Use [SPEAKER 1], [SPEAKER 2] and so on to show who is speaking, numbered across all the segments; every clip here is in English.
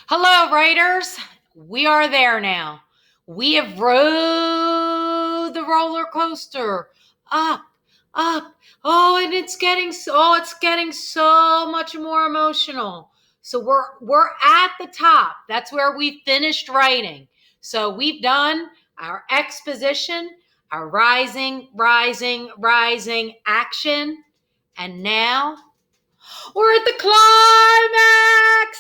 [SPEAKER 1] Hello, writers. We are there now. We have rode the roller coaster up, up. Oh, and it's getting so much more emotional. So we're at the top. That's where we finished writing. So we've done our exposition, our rising action, and now we're at the climax.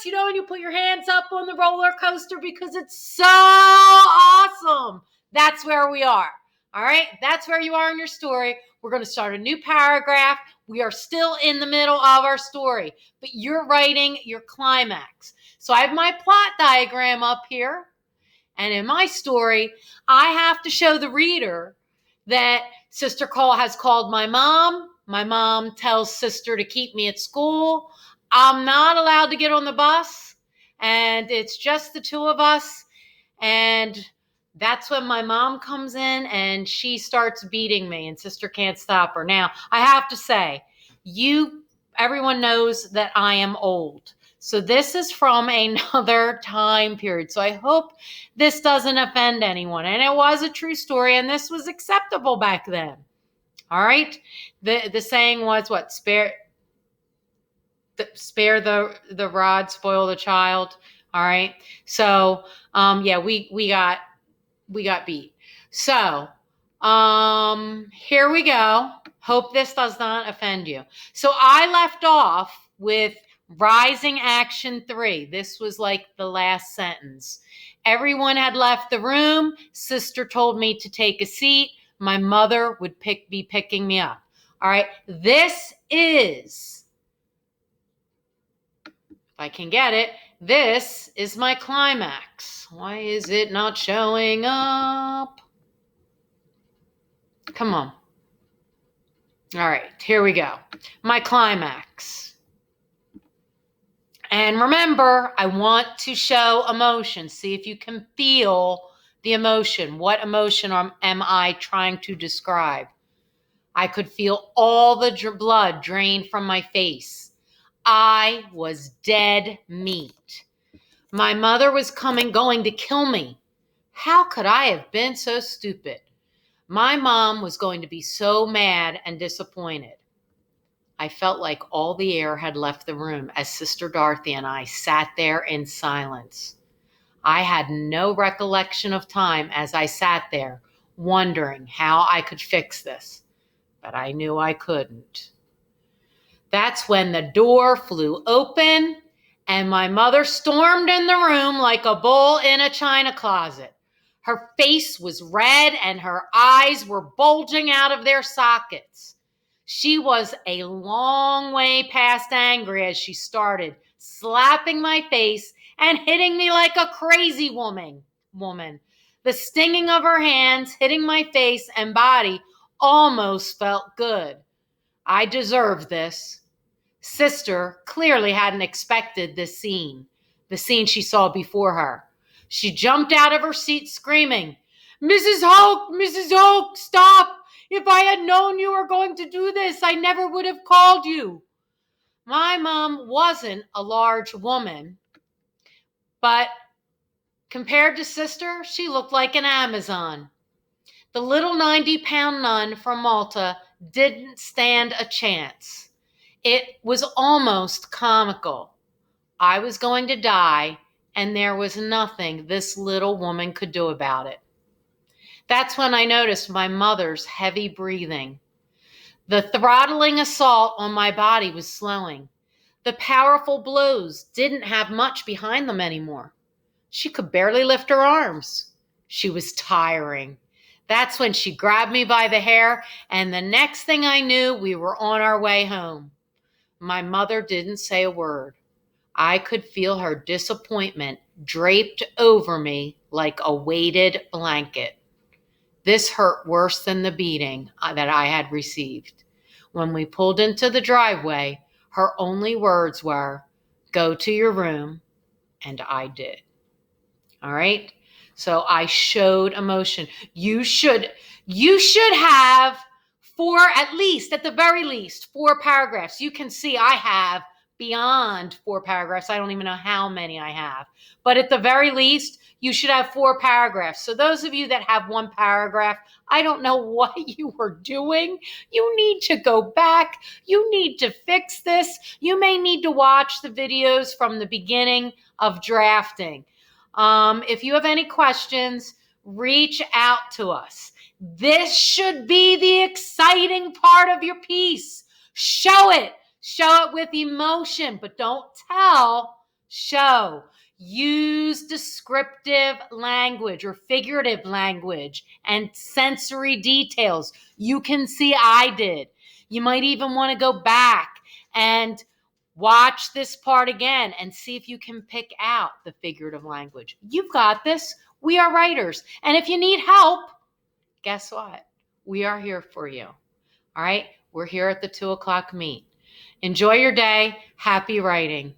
[SPEAKER 1] When you put your hands up on the roller coaster because it's so awesome. That's where we are. All right. That's where you are in your story. We're going to start a new paragraph. We are still in the middle of our story, but you're writing your climax. So I have my plot diagram up here. And in my story, I have to show the reader that Sister Cole has called my mom. My mom tells Sister to keep me at school. I'm not allowed to get on the bus, and it's just the two of us. And that's when my mom comes in and she starts beating me, and Sister can't stop her. Now, I have to say, everyone knows that I am old. So this is from another time period. So I hope this doesn't offend anyone. And it was a true story, and this was acceptable back then. All right. The saying was what? Spare the rod, spoil the child. All right. So yeah, we got beat. So here we go. Hope this does not offend you. So I left off with rising action 3. This was like the last sentence. Everyone had left the room. Sister told me to take a seat. My mother would be picking me up. All right. This is, if I can get it, this is my climax. Why is it not showing up? Come on. All right, here we go. My climax. And remember, I want to show emotion. See if you can feel the emotion. What emotion am I trying to describe? I could feel all the blood drain from my face. I was dead meat. My mother was going to kill me. How could I have been so stupid? My mom was going to be so mad and disappointed. I felt like all the air had left the room as Sister Dorothy and I sat there in silence. I had no recollection of time as I sat there, wondering how I could fix this, but I knew I couldn't. That's when the door flew open and my mother stormed in the room like a bull in a china closet. Her face was red and her eyes were bulging out of their sockets. She was a long way past angry as she started slapping my face and hitting me like a crazy woman. The stinging of her hands hitting my face and body almost felt good. I deserved this. Sister clearly hadn't expected this scene, the scene she saw before her. She jumped out of her seat screaming, Mrs. Hoke, stop! If I had known you were going to do this, I never would have called you. My mom wasn't a large woman, but compared to Sister, she looked like an Amazon. The little 90-pound nun from Malta didn't stand a chance. It was almost comical. I was going to die, and there was nothing this little woman could do about it. That's when I noticed my mother's heavy breathing. The throttling assault on my body was slowing. The powerful blows didn't have much behind them anymore. She could barely lift her arms. She was tiring. That's when she grabbed me by the hair, and the next thing I knew, we were on our way home. My mother didn't say a word. I could feel her disappointment draped over me like a weighted blanket. This hurt worse than the beating that I had received. When we pulled into the driveway, her only words were, "Go to your room," and I did. All right? So I showed emotion. You should have at the very least, 4 paragraphs. You can see I have beyond 4 paragraphs. I don't even know how many I have. But at the very least, you should have 4 paragraphs. So those of you that have 1 paragraph, I don't know what you were doing. You need to go back. You need to fix this. You may need to watch the videos from the beginning of drafting. If you have any questions, reach out to us. This should be the exciting part of your piece. Show it. Show it with emotion, but don't tell. Show. Use descriptive language or figurative language and sensory details. You can see I did. You might even want to go back and watch this part again and see if you can pick out the figurative language. You've got this. We are writers. And if you need help, guess what? We are here for you. All right? We're here at the 2:00 meet. Enjoy your day. Happy writing.